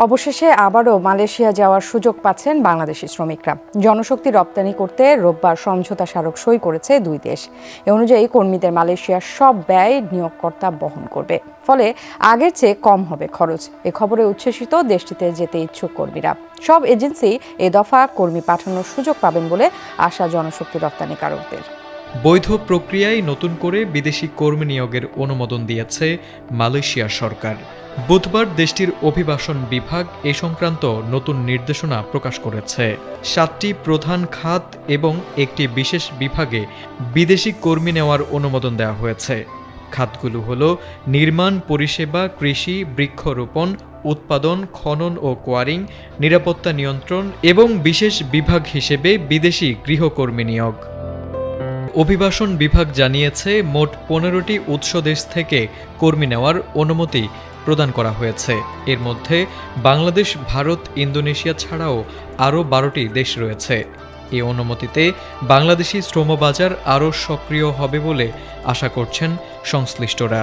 অবশেষে আবারও মালয়েশিয়া যাওয়ার সুযোগ পাচ্ছেন বাংলাদেশি শ্রমিকরা। জনশক্তি রপ্তানি করতে রোববার সমঝোতা স্মারক সই করেছে দুই দেশ। এ অনুযায়ী কর্মীদের মালয়েশিয়ার সব ব্যয় নিয়োগকর্তা বহন করবে, ফলে আগের চেয়ে কম হবে খরচ। এ খবরে উচ্ছ্বসিত দেশটিতে যেতে ইচ্ছুক কর্মীরা। সব এজেন্সি এ দফা কর্মী পাঠানোর সুযোগ পাবেন বলে আশা জনশক্তি রপ্তানিকারকদের। বৈধ প্রক্রিয়ায় নতুন করে বিদেশি কর্মী নিয়োগের অনুমোদন দিয়েছে মালয়েশিয়া সরকার। বুধবার দেশটির অভিবাসন বিভাগ এ সংক্রান্ত নতুন নির্দেশনা প্রকাশ করেছে। 7টি প্রধান খাত এবং একটি বিশেষ বিভাগে বিদেশি কর্মী নেওয়ার অনুমোদন দেওয়া হয়েছে। খাতগুলো হল নির্মাণ, পরিষেবা, কৃষি, বৃক্ষরোপণ, উৎপাদন, খনন ও কোয়ারিং, নিরাপত্তা নিয়ন্ত্রণ এবং বিশেষ বিভাগ হিসেবে বিদেশি গৃহকর্মী নিয়োগ। অভিবাসন বিভাগ জানিয়েছে মোট 15টি উৎস দেশ থেকে কর্মী নেওয়ার অনুমতি প্রদান করা হয়েছে। এর মধ্যে বাংলাদেশ, ভারত, ইন্দোনেশিয়া ছাড়াও আরও 12টি দেশ রয়েছে। এই অনুমতিতে বাংলাদেশি শ্রমবাজার আরও সক্রিয় হবে বলে আশা করছেন সংশ্লিষ্টরা।